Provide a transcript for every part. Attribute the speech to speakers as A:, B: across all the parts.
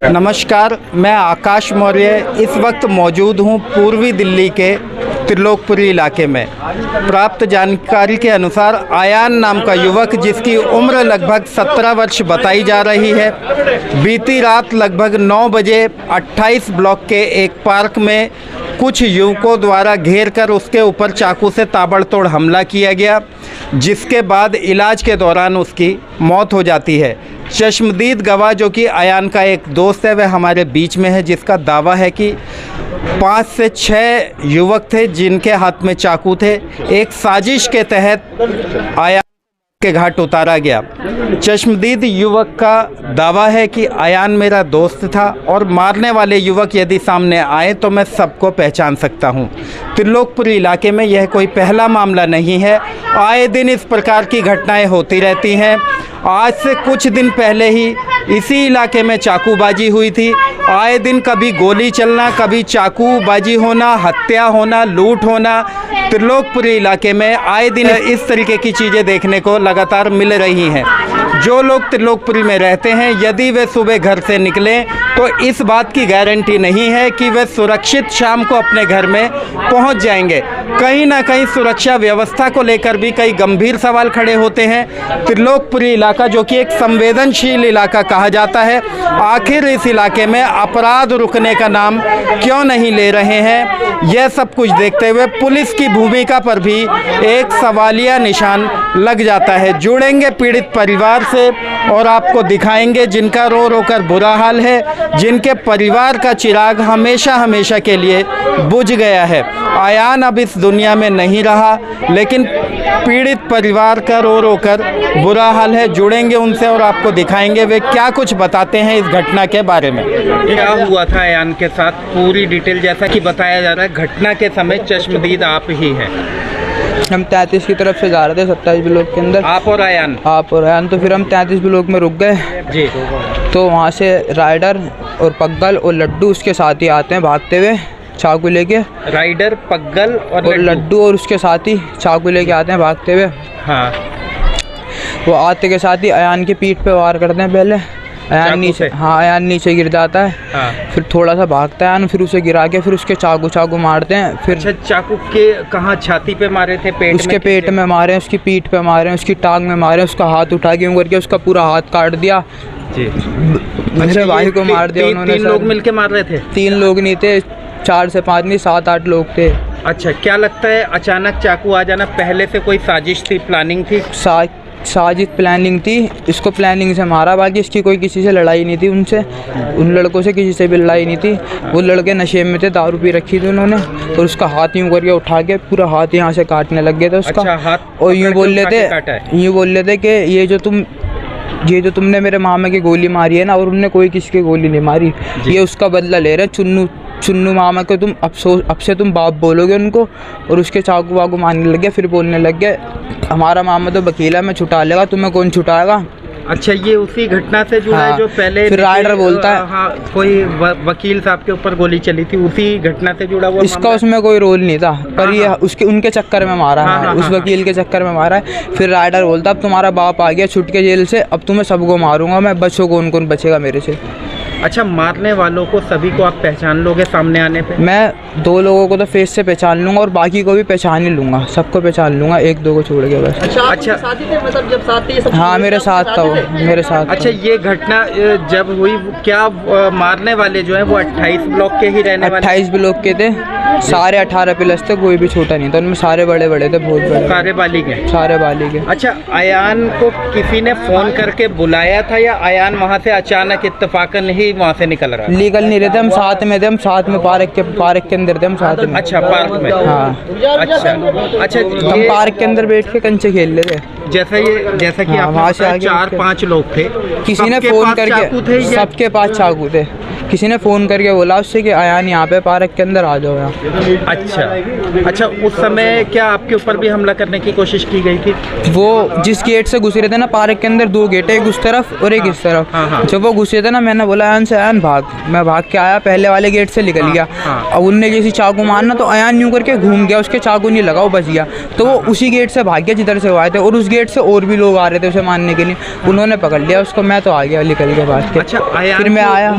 A: नमस्कार, मैं आकाश मौर्य इस वक्त मौजूद हूं पूर्वी दिल्ली के त्रिलोकपुरी इलाके में। प्राप्त जानकारी के अनुसार आयान नाम का युवक, जिसकी उम्र लगभग 17 वर्ष बताई जा रही है, बीती रात लगभग 9 बजे 28 ब्लॉक के एक पार्क में कुछ युवकों द्वारा घेर कर उसके ऊपर चाकू से ताबड़तोड़ हमला किया गया, जिसके बाद इलाज के दौरान उसकी मौत हो जाती है। चश्मदीद गवाह, जो कि आयान का एक दोस्त है, वह हमारे बीच में है, जिसका दावा है कि 5 से 6 युवक थे जिनके हाथ में चाकू थे। एक साजिश के तहत आयान के घाट उतारा गया। चश्मदीद युवक का दावा है कि आयान मेरा दोस्त था और मारने वाले युवक यदि सामने आए तो मैं सबको पहचान सकता हूं। त्रिलोकपुरी इलाके में यह कोई पहला मामला नहीं है, आए दिन इस प्रकार की घटनाएं होती रहती हैं। आज से कुछ दिन पहले ही इसी इलाके में चाकूबाजी हुई थी। आए दिन कभी गोली चलना, कभी चाकूबाजी होना, हत्या होना, लूट होना। त्रिलोकपुरी इलाके में आए दिन इस तरीके की चीज़ें देखने को लगातार मिल रही हैं। जो लोग त्रिलोकपुरी में रहते हैं, यदि वे सुबह घर से निकलें तो इस बात की गारंटी नहीं है कि वे सुरक्षित शाम को अपने घर में पहुंच जाएंगे। कहीं ना कहीं सुरक्षा व्यवस्था को लेकर भी कई गंभीर सवाल खड़े होते हैं। त्रिलोकपुरी इलाका, जो कि एक संवेदनशील इलाका कहा जाता है, आखिर इस इलाके में अपराध रुकने का नाम क्यों नहीं ले रहे हैं? यह सब कुछ देखते हुए पुलिस की भूमिका पर भी एक सवालिया निशान लग जाता है। जुड़ेंगे पीड़ित परिवार से और आपको दिखाएंगे जिनका रो रो कर बुरा हाल है, जिनके परिवार का चिराग हमेशा हमेशा के लिए बुझ गया है। आयान अब इस दुनिया में नहीं रहा, लेकिन पीड़ित परिवार का रो रो कर बुरा हाल है। जुड़ेंगे उनसे और आपको दिखाएंगे वे क्या कुछ बताते हैं इस घटना के बारे में। क्या हुआ था आयान के साथ, पूरी डिटेल। जैसा कि बताया जा रहा है, घटना के समय चश्मदीद आप ही हैं।
B: हम 33 की तरफ से जा रहे थे 27 ब्लॉक के अंदर।
A: आप और आयान?
B: तो फिर हम 33 ब्लॉक में रुक गए
A: जी।
B: तो वहाँ से राइडर और पग्गल और लड्डू उसके साथ ही आते हैं भागते हुए चाकू लेके।
A: राइडर, पग्गल और
B: लड्डू और उसके साथ ही चाकू लेके आते हैं भागते हुए।
A: हाँ।
B: वो आते के साथ ही आयान की पीठ पे वार करते हैं पहले। आयान नीचे गिर जाता है।
A: हाँ।
B: फिर थोड़ा सा भागता है आयान, फिर उसे गिरा के फिर उसके चाकू मारते हैं। फिर
A: अच्छा, चाकू के कहाँ? छाती पे मारे थे? पेट में?
B: उसके पेट में मारे, उसकी पीठ पे मारे, उसकी टांग में मारे, उसका हाथ उठा के करके उसका पूरा हाथ काट दिया
A: जी।
B: दूसरे भाई को मार दिया उन्होंने।
A: 3 लोग मिलके मार रहे थे?
B: 3 लोग नहीं थे, 4 से 5 नहीं, 7-8 लोग थे।
A: अच्छा, क्या लगता है अचानक चाकू आ जाना पहले से कोई साजिश थी, प्लानिंग थी?
B: साजिश प्लानिंग थी। इसको प्लानिंग से मारा, बाकी इसकी कोई किसी से लड़ाई नहीं थी। उनसे, उन लड़कों से किसी से भी लड़ाई नहीं थी। वो लड़के नशे में थे, दारू पी रखी थी उन्होंने, और उसका हाथ यूँ करके उठा के पूरा हाथ यहाँ से काटने लग गए थे उसका।
A: अच्छा, हाथ?
B: और यूँ बोल रहे थे कि ये जो तुमने मेरे मामा की गोली मारी है ना, और उनने कोई किसी की गोली नहीं मारी, ये उसका बदला ले रहे हैं। चुन्नू मामा को तुम अब से तुम बाप बोलोगे उनको। और उसके चाकू वाकू मारने लग गए। फिर बोलने लग गए, हमारा मामा तो वकीला में छुटा लेगा, तुम्हें कौन छुटाएगा।
A: अच्छा, ये उसी घटना से जुड़ा है जो पहले
B: फिर राइडर बोलता है।
A: हाँ, कोई वकील साहब के ऊपर गोली चली थी, उसी घटना से जुड़ा हुआ। इसका
B: उसमें कोई रोल नहीं था, पर ये उनके चक्कर में मारा है, उस वकील के चक्कर में मारा है। फिर राइडर बोलता, अब तुम्हारा बाप आ गया छुट के जेल से, अब तुम्हें सबको मारूंगा मैं, बच्चों कौन कौन बचेगा मेरे से।
A: अच्छा, मारने वालों को सभी को आप पहचान लोगे सामने आने पे?
B: मैं 2 लोगों को तो फेस से पहचान लूँगा और बाकी को भी पहचान ही लूँगा, सबको पहचान लूँगा, 1-2 को छोड़ के बस।
A: अच्छा,
C: साथी थे मतलब जब साथ थे?
B: हाँ, मेरे साथ था वो, मेरे साथ।
A: अच्छा, ये घटना जब हुई, क्या मारने वाले जो हैं वो 28 ब्लॉक के ही रहने वाले?
B: 28 ब्लॉक के थे, सारे 18+ थे, कोई भी छोटा नहीं था उनमें, सारे बड़े बड़े थे, बहुत बड़े,
A: सारे बालिग
B: के।
A: अच्छा, आयान को किसी ने फ़ोन करके बुलाया था या आयान वहाँ से अचानक इत्तेफाकन ही वहाँ से निकल रहा?
B: लीगल नहीं रहते, हम साथ में थे, हम साथ में पार्क के अंदर थे, हम साथ में।
A: अच्छा, पार्क में? हाँ। अच्छा,
B: हम पार्क के अंदर बैठ के कंचे खेल रहे थे।
A: जैसा कि आप
B: 4-5
A: लोग थे,
B: किसी ने फ़ोन करके, सबके पास चाकू थे। किसी ने फ़ोन करके बोला उससे कि अयान यहाँ पे पार्क के अंदर आ जाओ यहाँ।
A: अच्छा, उस समय क्या आपके ऊपर भी हमला करने की कोशिश की गई थी?
B: वो जिस गेट से घुसे रहे थे ना, पार्क के अंदर 2 गेट है, एक उस तरफ और एक इस तरफ। जब वो घुसे थे ना, मैंने बोला अयान से अयान भाग, मैं भाग के आया, पहले वाले गेट से निकल गया। अब उनने जैसी चाकू मारना तो अयान यूँ करके घूम गया, उसके चाकू नहीं लगा, वो बच गया। तो वो उसी गेट से भाग गया जिधर से वो आए थे, और उस गेट से और भी लोग आ रहे थे उसे मारने के लिए, उन्होंने पकड़ लिया उसको। मैं तो आ गया निकल के भाग के।
A: अच्छा,
B: फिर मैं आया।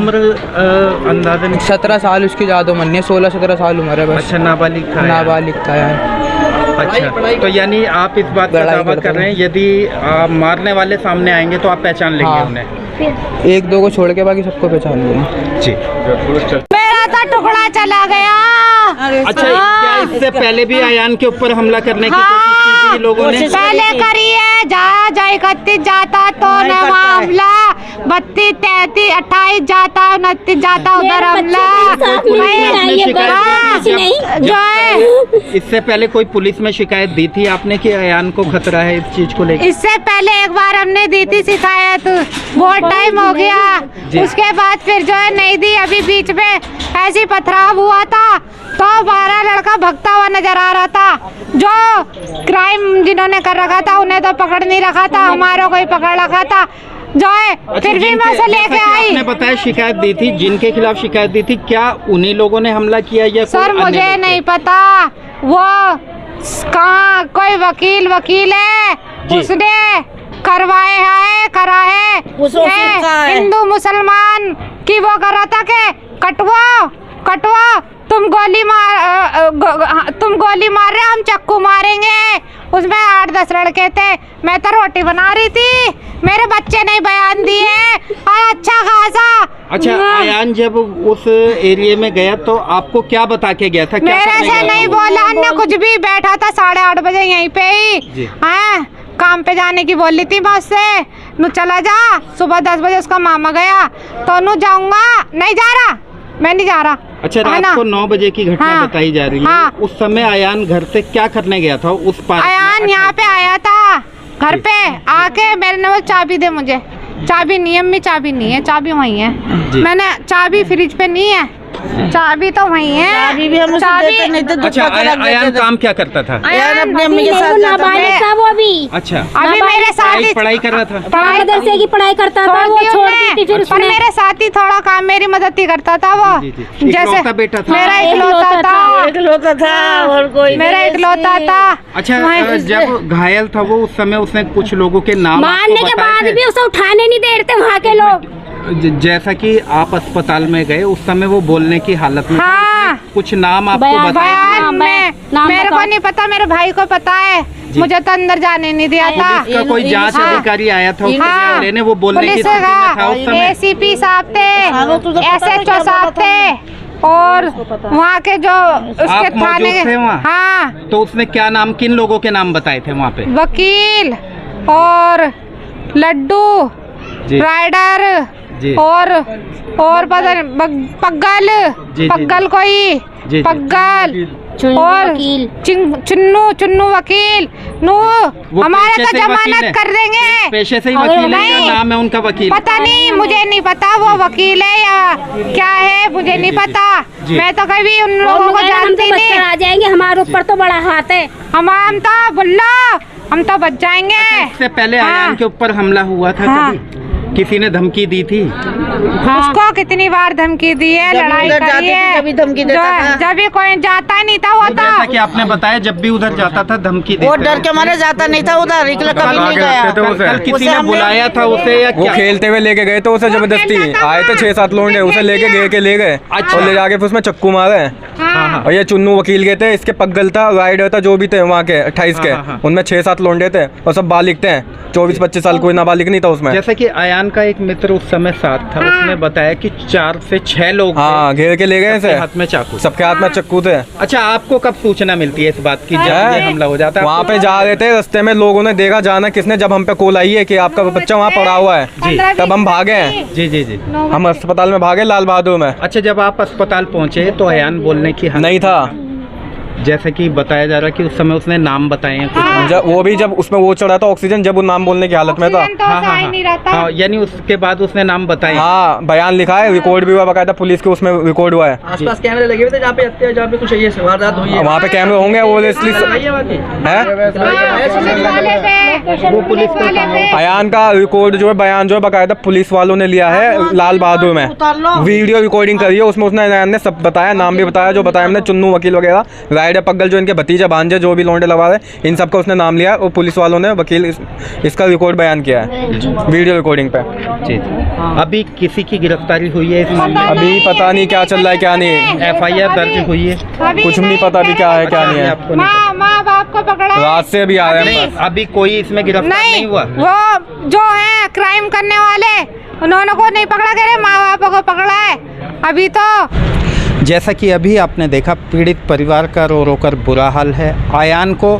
A: अंदाजन
B: 17 साल उसकी ज़्यादा उम्र नहीं है, 16-17 साल उम्र है बस।
A: अच्छा, नाबालिग था?
B: नाबालिग था यार।
A: अच्छा, तो यानी आप इस बात का दावा कर रहे हैं यदि मारने वाले सामने आएंगे तो आप पहचान लेंगे?
B: हाँ।
A: उन्हें
B: 1-2 को छोड़ के बाकी सबको पहचान लिया
A: जी।
C: मेरा तो टुकड़ा चला गया।
A: अच्छा, क्या इससे पहले भी अयान के ऊपर हमला करने की कोशिश की थी लोगों ने?
C: पहले करी है, जा 31 जाता तो न हमला, 32, 33, 28 जाता, 29 जाता उधर हमला। जो है
A: इससे पहले कोई पुलिस में शिकायत दी थी आपने कि अयान को खतरा है इस चीज को लेकर?
C: इससे पहले एक बार हमने दी थी शिकायत, बहुत टाइम हो गया। उसके बाद फिर जो है नहीं दी। अभी बीच में ऐसी पथराव हुआ था तो 12 लड़का भगता हुआ नजर आ रहा था। जो क्राइम जिन्होंने कर रखा था उन्हें तो पकड़ नहीं रखा था, हमारा कोई पकड़ रखा था जो है। फिर भी मैं उसे लेके आई।
A: आपने बताया शिकायत दी थी, जिनके खिलाफ शिकायत दी थी क्या उन्हीं लोगों ने हमला किया या
C: सर मुझे नहीं पता, वो कहाँ कोई वकील है उसने करा है हिंदू मुसलमान की वो कर रहा था कि कटवा तुम गोली मार रहे, हम चक्कू मारेंगे। उसमें 8-10 लड़के थे, मैं तो रोटी बना रही थी, मेरे बच्चे ने बयान दिए और अच्छा खासा।
A: अच्छा, अयान जब उस एरिया में गया तो आपको क्या बता के गया था? क्या
C: मेरे से नहीं बोला, अन्य कुछ भी। बैठा था 8:30 बजे यहीं पे ही, हाँ काम पे जाने की बोली थी मैं उससे, नु चला जा। सुबह 10 बजे उसका मामा गया तो नु जाऊंगा, नहीं जा रहा, मैं नहीं जा रहा।
A: अच्छा, रात को 9 बजे की घटना बताई जा रही है।
C: हाँ।
A: उस समय अयान घर से क्या करने गया था उस पार्क में?
C: अयान यहाँ पे आया था घर पे आके, मैंने वो चाबी दे मुझे, चाबी नहीं है, अम्मी चाबी नहीं है, चाबी वहीं है। मैंने चाबी फ्रिज पे नहीं है, चाबी तो वहीं है। चाबी भी हम देते नहीं थे।
A: अच्छा, अयान काम क्या करता था?
C: अयान अपनी अम्मी के साथ
D: था वो भी।
A: अच्छा,
C: अभी मेरे साथ ही
A: पढ़ाई कर रहा था?
D: मदरसे की पढ़ाई करता था, वो छोड़ दी थी फिर
C: पर मेरे साथ ही थोड़ा काम मेरी मदद ही करता था वो।
A: जैसे बेटा था?
C: मेरा इकलौता था और कोई मेरा इकलौता था।
A: अच्छा, जब घायल था वो उस समय उसने कुछ लोगों के नाम
D: मारने के बाद भी उसे उठाने नहीं दे रहे थे वहाँ के लोग।
A: जैसा कि आप अस्पताल में गए उस समय वो बोलने की हालत में
C: हाँ,
A: कुछ नाम आपको बताया?
C: मेरे को नहीं पता, मेरे भाई को पता है, मुझे तो अंदर जाने नहीं दिया था।
A: पुलिस का कोई जांच अधिकारी आया था उसको लेने, वो बोलने की
C: पुलिस
A: स्थिति में था उस समय?
C: ACP साहब थे, SHO साहब थे और वहाँ के जो उसके थाने
A: थे वहाँ?
C: हाँ।
A: तो उसने क्या नाम, किन लोगों के नाम बताए थे वहाँ पे?
C: वकील और लड्डू, राइडर और पता नहीं पग्गल कोई पग्गल और चुन्नू वकील नु हमारे का जमानत कर देंगे।
A: पेशे से ही वकील है या नाम है उनका वकील? पता
C: नहीं, मुझे नहीं पता वो वकील है या क्या है, मुझे नहीं पता। मैं तो कभी उन लोगों को जानती नहीं।
D: आ जाएंगे, हमारे ऊपर तो बड़ा हाथ है,
C: हम तो बुल्ला, हम तो बच जाएंगे।
A: इससे पहले अयान के ऊपर हमला हुआ था कभी? किसी ने धमकी दी थी?
C: उसको कितनी बार धमकी दी है, लड़ाई करी है, कभी धमकी देता था। जब भी कोई जाता नहीं था वो तो
A: जैसा कि आपने बताया जब भी उधर जाता था धमकी देते।
E: वो डर के मारे जाता नहीं था उधर, निकला कभी नहीं गया।
A: कल किसी ने बुलाया था उसे या
F: वो
A: क्या?
F: खेलते हुए लेके गए तो उसे जबरदस्ती आए थे 6-7 लोग उसे लेके ले गए और ले जाके फिर उसमें चक्कू मारे। और ये चुन्नू वकील गए थे, इसके पग्गल था, राइडर था, जो भी थे वहाँ के 28 के, उनमें 6-7 लोंडे थे और सब बालिग थे, 24-25 साल कोई नाबालिग नहीं था उसमें।
A: जैसे कि अयान का एक मित्र उस समय साथ था, उसने बताया कि 4 से 6 लोग
F: हाँ घेर के ले गए थे,
A: हाथ में चाकू,
F: सबके हाथ में चक्कू थे।
A: अच्छा, आपको कब सूचना मिलती है इस बात की जब ये हमला हो जाता है?
F: वहाँ पे जा रहे थे, रास्ते में लोगों ने देखा, जाना किसने, जब हम पे कॉल आई है कि आपका बच्चा वहाँ पड़ा हुआ है, तब हम भागे।
A: जी,
F: हम अस्पताल में भागे, लाल बहादुर में।
A: अच्छा, जब आप अस्पताल पहुँचे तो अयान बोलने की
F: नहीं था,
A: जैसे कि बताया जा रहा है कि उस समय उसने नाम बताए हैं कुछ।
F: जब वो भी जब उसमें वो चढ़ा था ऑक्सीजन, जब वो नाम बोलने की हालत में था।
C: ऑक्सीजन तो ऐसा ही नहीं रहता।
A: हाँ, यानी उसके बाद उसने नाम बताए।
F: हाँ, बयान लिखा है, रिकॉर्ड भी हुआ बकायदा, पुलिस के उसमें रिकॉर्ड हुआ है।
G: आसपास कैमरे लगे हुए थे जहाँ पे कुछ ये वारदात हुई है,
F: वहाँ पे कैमरे होंगे, वो इसलिए
A: वो पुलिस का
F: अयान का रिकॉर्ड जो है, बयान जो है बकायदा पुलिस वालों ने लिया है लाल बहादुर में, वीडियो रिकॉर्डिंग करी है, उसमें उसने अयान ने सब बताया, नाम भी बताया, जो बताया हमने चुन्नू वकील वगैरह, राइडर पग्गल जो इनके भतीजा भांजे जो भी लौंडे लगा रहे, इन सबका उसने नाम लिया और पुलिस वालों ने वकील इसका रिकॉर्ड बयान किया है वीडियो रिकॉर्डिंग पे।
A: जी। अभी किसी की गिरफ्तारी हुई है इस मामले में?
F: अभी पता नहीं क्या चल रहा है क्या नहीं,
A: FIR दर्ज हुई है?
F: कुछ नहीं पता अभी क्या है क्या नहीं है,
A: आपको नहीं पता?
C: माँ बाप को पकड़ा है।
F: रात से अभी आ रहे हैं।
A: अभी कोई इसमें गिरफ्तार नहीं हुआ?
C: वो जो है क्राइम करने वाले उन्होंने को नहीं पकड़ा, कह रहे माँ बाप को पकड़ा है अभी तो।
A: जैसा कि अभी आपने देखा, पीड़ित परिवार का रो रो कर बुरा हाल है। अयान को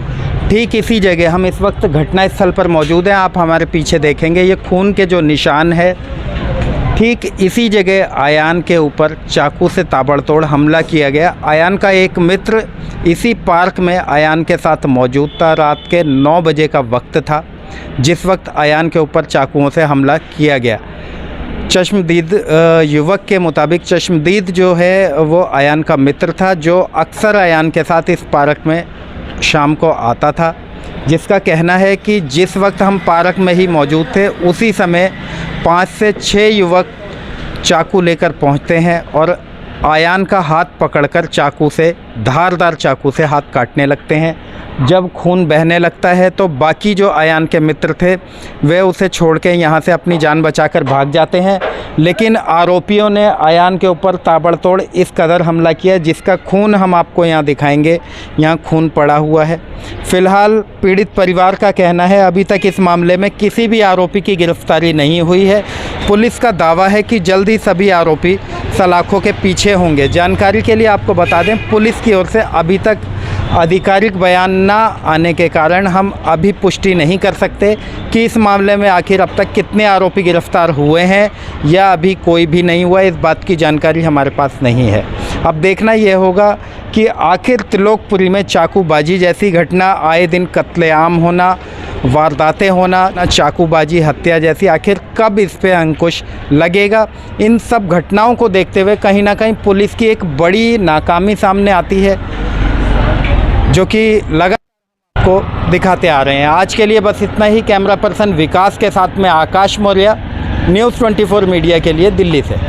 A: ठीक इसी जगह, हम इस वक्त घटनास्थल पर मौजूद हैं, आप हमारे पीछे देखेंगे ये खून के जो निशान है, ठीक इसी जगह अयान के ऊपर चाकू से ताबड़तोड़ हमला किया गया। अयान का एक मित्र इसी पार्क में अयान के साथ मौजूद था। रात के 9 बजे का वक्त था जिस वक्त अयान के ऊपर चाकुओं से हमला किया गया। चश्मदीद युवक के मुताबिक चश्मदीद जो है वो अयान का मित्र था, जो अक्सर अयान के साथ इस पार्क में शाम को आता था, जिसका कहना है कि जिस वक्त हम पार्क में ही मौजूद थे उसी समय 5 से 6 युवक चाकू लेकर पहुंचते हैं और अयान का हाथ पकड़कर चाकू से, धारदार चाकू से हाथ काटने लगते हैं। जब खून बहने लगता है तो बाकी जो अयान के मित्र थे वे उसे छोड़ के यहाँ से अपनी जान बचाकर भाग जाते हैं, लेकिन आरोपियों ने अयान के ऊपर ताबड़तोड़ इस कदर हमला किया जिसका खून हम आपको यहाँ दिखाएंगे। यहाँ खून पड़ा हुआ है। फ़िलहाल पीड़ित परिवार का कहना है अभी तक इस मामले में किसी भी आरोपी की गिरफ्तारी नहीं हुई है। पुलिस का दावा है कि जल्द ही सभी आरोपी सलाखों के पीछे होंगे। जानकारी के लिए आपको बता दें, पुलिस की ओर से अभी तक आधिकारिक बयान ना आने के कारण हम अभी पुष्टि नहीं कर सकते कि इस मामले में आखिर अब तक कितने आरोपी गिरफ्तार हुए हैं या अभी कोई भी नहीं हुआ। इस बात की जानकारी हमारे पास नहीं है। अब देखना यह होगा कि आखिर त्रिलोकपुरी में चाकूबाजी जैसी घटना, आए दिन कत्लेआम होना, वारदातें होना, चाकूबाजी हत्या जैसी, आखिर कब इस पे अंकुश लगेगा। इन सब घटनाओं को देखते हुए कहीं ना कहीं पुलिस की एक बड़ी नाकामी सामने आती है, जो कि लगातार को दिखाते आ रहे हैं। आज के लिए बस इतना ही। कैमरा पर्सन विकास के साथ में आकाश मौर्य, न्यूज़ 24 मीडिया के लिए दिल्ली से।